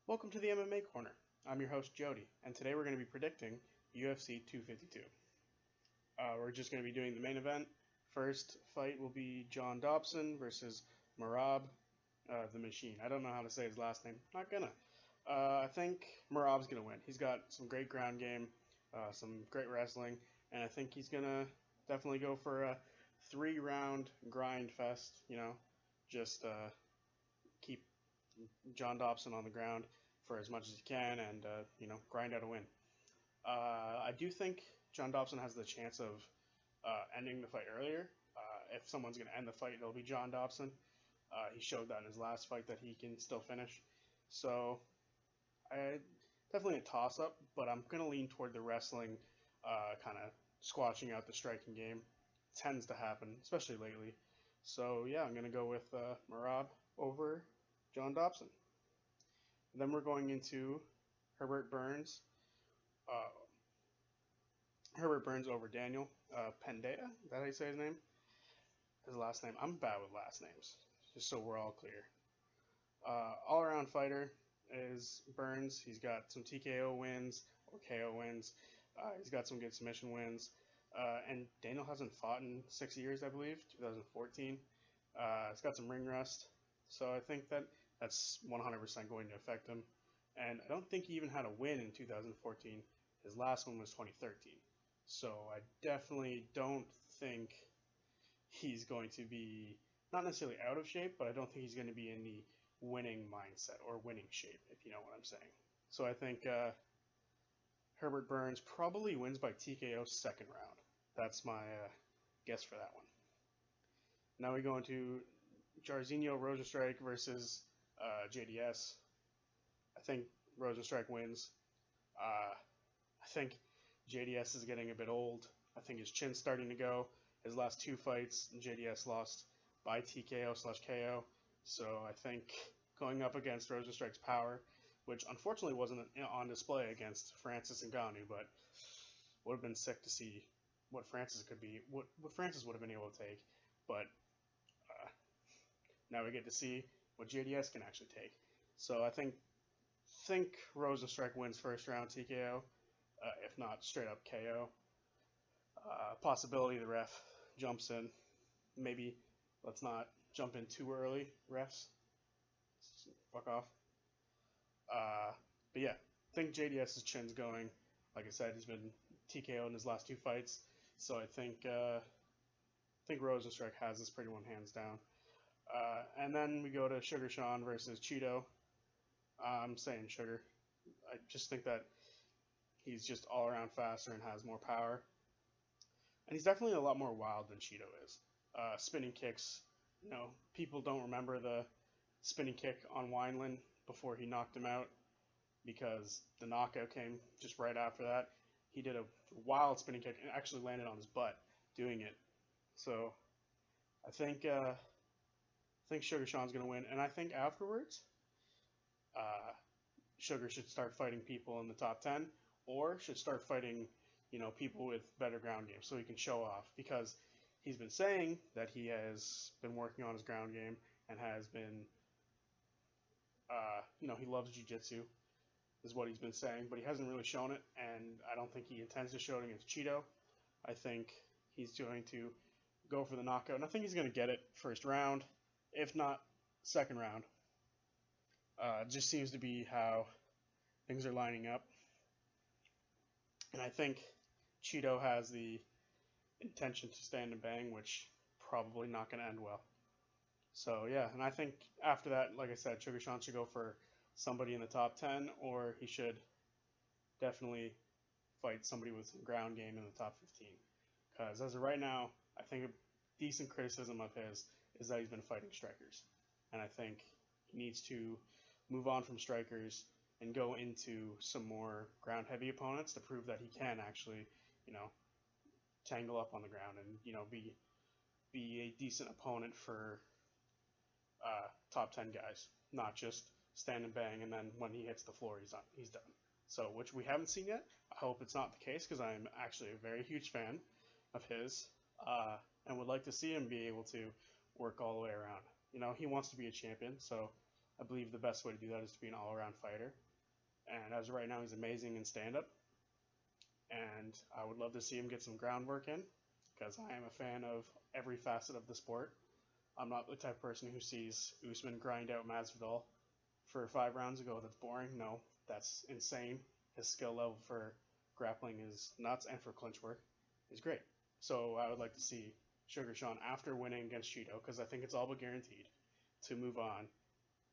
Welcome to the MMA Corner. I'm your host Jody, and today we're going to be predicting UFC 252. We're just going to be doing the main event. First fight will be John Dobson versus Marab, the Machine. I don't know how to say his last name. Not gonna. I think Marab's going to win. He's got some great ground game, some great wrestling, and I think he's going to definitely go for a 3-round grind fest. Just keep John Dobson on the ground for as much as he can and, grind out a win. I do think John Dobson has the chance of ending the fight earlier. If someone's going to end the fight, it'll be John Dobson. He showed that in his last fight that he can still finish. So, definitely a toss up, but I'm going to lean toward the wrestling, kind of squashing out the striking game. It tends to happen, especially lately. So, yeah, I'm going to go with Marab over John Dobson. Then we're going into Herbert Burns. Uh, Herbert Burns over Daniel Pendea. Is that how you say his name? His last name. I'm bad with last names, just so we're all clear. All-around fighter is Burns. He's got some TKO wins or KO wins. He's got some good submission wins. And Daniel hasn't fought in 6 years, I believe, 2014. He's got some ring rust. So I think that's 100% going to affect him. And I don't think he even had a win in 2014. His last one was 2013. So I definitely don't think he's going to be, not necessarily out of shape, but I don't think he's going to be in the winning mindset or winning shape, if you know what I'm saying. So I think Herbert Burns probably wins by TKO second round. That's my guess for that one. Now we go into Jairzinho Rozenstruik versus JDS. I think Rozenstruik wins. I think JDS is getting a bit old. I think his chin's starting to go. His last 2 fights, JDS lost by TKO/KO. So I think going up against Rozenstruik's power, which unfortunately wasn't on display against Francis Ngannou, but would have been sick to see what Francis could be, what Francis would have been able to take. But now we get to see what JDS can actually take. So I think Rozenstruik wins first round TKO, if not straight up KO. Possibility the ref jumps in. Maybe let's not jump in too early, refs. Fuck off. But yeah, I think JDS's chin's going. Like I said, he's been TKO in his last 2 fights. So I think Rozenstruik has this pretty one hands down. And then we go to Sugar Sean versus Cheeto. I'm saying Sugar. I just think that he's just all around faster and has more power. And he's definitely a lot more wild than Cheeto is. Spinning kicks, people don't remember the spinning kick on Wineland before he knocked him out because the knockout came just right after that. He did a wild spinning kick and actually landed on his butt doing it. So I think Sugar Sean's going to win. And I think afterwards, Sugar should start fighting people in the top 10 or should start fighting, people with better ground game so he can show off because he's been saying that he has been working on his ground game and has been, he loves jiu-jitsu is what he's been saying, but he hasn't really shown it, and I don't think he intends to show it against Cheeto. I think he's going to go for the knockout, and I think he's going to get it first round, if not second round. It just seems to be how things are lining up. And I think Cheeto has the intention to stand and bang, which probably not going to end well. So, yeah, and I think after that, like I said, Sugar Sean should go for somebody in the top 10, or he should definitely fight somebody with some ground game in the top 15. Because as of right now, I think a decent criticism of his is that he's been fighting strikers. And I think he needs to move on from strikers and go into some more ground-heavy opponents to prove that he can actually, tangle up on the ground and, be a decent opponent for top 10 guys, not just stand and bang, and then when he hits the floor, he's done. So, which we haven't seen yet. I hope it's not the case because I'm actually a very huge fan of his and would like to see him be able to work all the way around. He wants to be a champion, so I believe the best way to do that is to be an all-around fighter. And as of right now, he's amazing in stand-up. And I would love to see him get some groundwork in because I am a fan of every facet of the sport. I'm not the type of person who sees Usman grind out Masvidal for 5 rounds ago. That's boring. No, that's insane. His skill level for grappling is nuts, and for clinch work is great. So I would like to see Sugar Sean, after winning against Cheeto, because I think it's all but guaranteed, to move on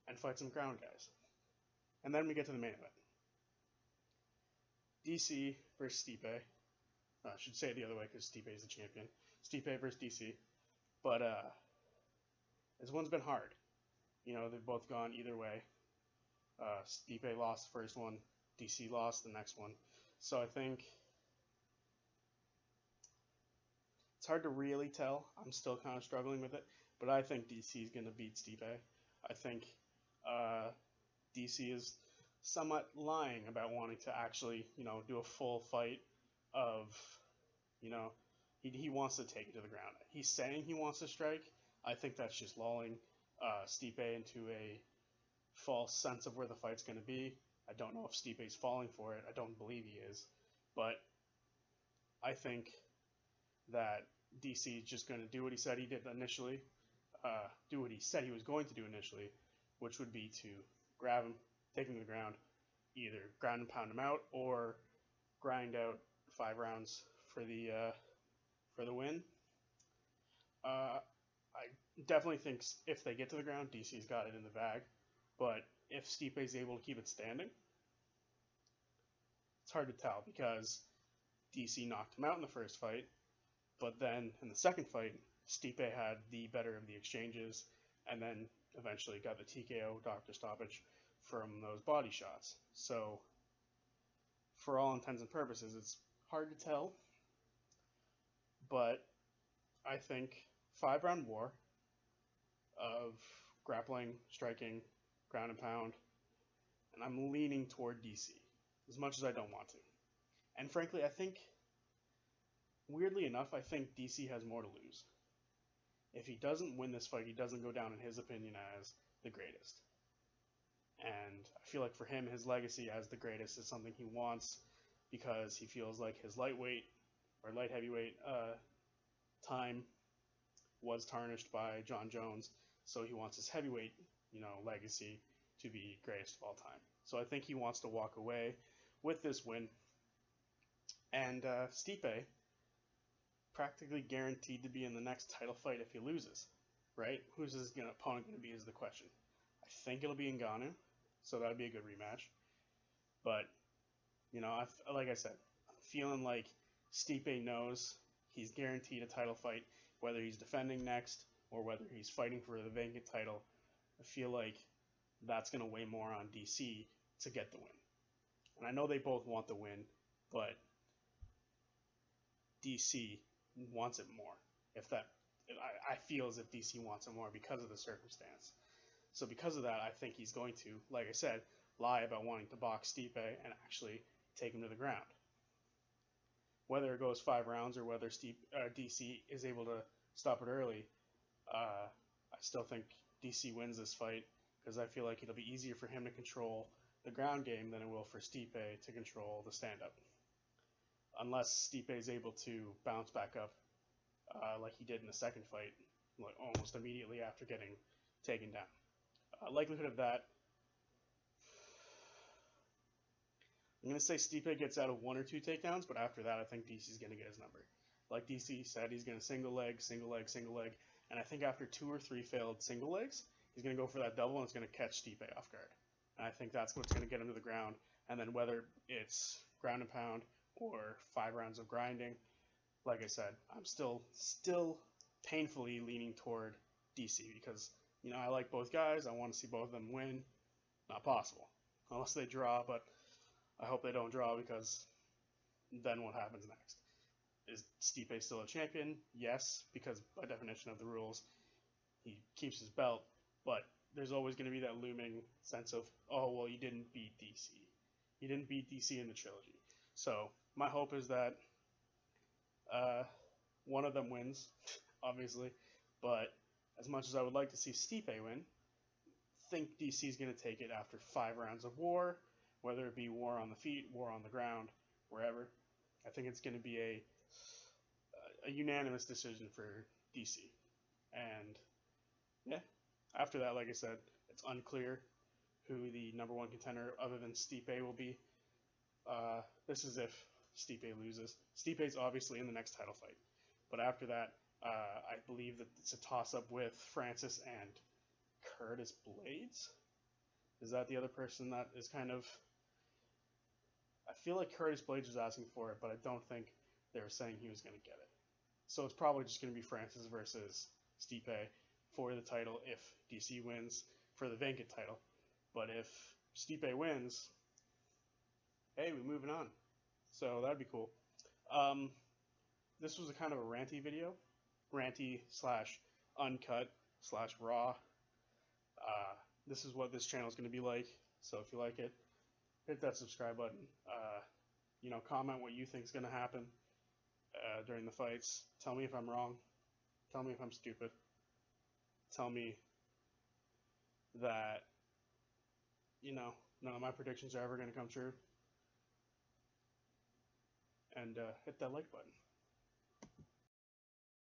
and fight some ground guys. And then we get to the main event. DC versus Stipe. I should say it the other way because Stipe is the champion. Stipe versus DC. But this one's been hard. You know, they've both gone either way. Stipe lost the first one. DC lost the next one. So I think it's hard to really tell. I'm still kind of struggling with it. But I think DC is going to beat Stipe. I think DC is somewhat lying about wanting to actually, do a full fight of, he wants to take it to the ground. He's saying he wants to strike. I think that's just lulling Stipe into a false sense of where the fight's going to be. I don't know if Stipe's falling for it. I don't believe he is. But I think that DC is just going to do what he said he did initially, do what he said he was going to do initially, which would be to grab him, take him to the ground, either ground and pound him out or grind out 5 rounds for the win. I definitely think if they get to the ground, DC's got it in the bag. But if Stipe is able to keep it standing, it's hard to tell because DC knocked him out in the first fight. But then in the second fight, Stipe had the better of the exchanges and then eventually got the TKO, doctor stoppage, from those body shots. So for all intents and purposes, it's hard to tell. But I think 5-round war of grappling, striking, ground and pound, and I'm leaning toward DC as much as I don't want to. And frankly, I think, weirdly enough, I think DC has more to lose. If he doesn't win this fight, he doesn't go down, in his opinion, as the greatest. And I feel like for him, his legacy as the greatest is something he wants because he feels like his lightweight or light heavyweight time was tarnished by John Jones. So he wants his heavyweight, legacy to be greatest of all time. So I think he wants to walk away with this win. And Stipe practically guaranteed to be in the next title fight if he loses, right? Who's his opponent going to be is the question. I think it'll be Ngannou, so that'd be a good rematch. But, like I said, I'm feeling like Stipe knows he's guaranteed a title fight, whether he's defending next or whether he's fighting for the vacant title. I feel like that's going to weigh more on DC to get the win. And I know they both want the win, but DC wants it more. I feel as if DC wants it more because of the circumstance. So because of that, I think he's going to, like I said, lie about wanting to box Stipe and actually take him to the ground. Whether it goes 5 rounds or whether DC is able to stop it early, I still think DC wins this fight because I feel like it'll be easier for him to control the ground game than it will for Stipe to control the stand-up. Unless Stipe is able to bounce back up like he did in the second fight, like almost immediately after getting taken down. Likelihood of that, I'm going to say Stipe gets out of 1 or 2 takedowns, but after that I think DC's going to get his number. Like DC said, he's going to single leg, and I think after 2 or 3 failed single legs, he's going to go for that double and it's going to catch Stipe off guard. And I think that's what's going to get him to the ground, and then whether it's ground and pound or 5 rounds of grinding, like I said, I'm still painfully leaning toward DC because, I like both guys. I want to see both of them win. Not possible. Unless they draw, but I hope they don't draw because then what happens next? Is Stipe still a champion? Yes, because by definition of the rules, he keeps his belt, but there's always going to be that looming sense of, oh, well, you didn't beat DC. You didn't beat DC in the trilogy. So my hope is that one of them wins, obviously, but as much as I would like to see Stipe win, think DC is going to take it after 5 rounds of war, whether it be war on the feet, war on the ground, wherever. I think it's going to be a unanimous decision for DC. And yeah, after that, like I said, it's unclear who the number 1 contender other than Stipe will be. This is if Stipe loses. Stipe's obviously in the next title fight. But after that, I believe that it's a toss-up with Francis and Curtis Blades. Is that the other person that is kind of... I feel like Curtis Blades was asking for it, but I don't think they were saying he was going to get it. So it's probably just going to be Francis versus Stipe for the title if DC wins for the vacant title. But if Stipe wins, hey, we're moving on. So that'd be cool. This was a kind of a ranty video. Ranty / uncut / raw. This is what this channel is going to be like. So if you like it, hit that subscribe button. Comment what you think is going to happen during the fights. Tell me if I'm wrong. Tell me if I'm stupid. Tell me that, none of my predictions are ever going to come true. And hit that like button.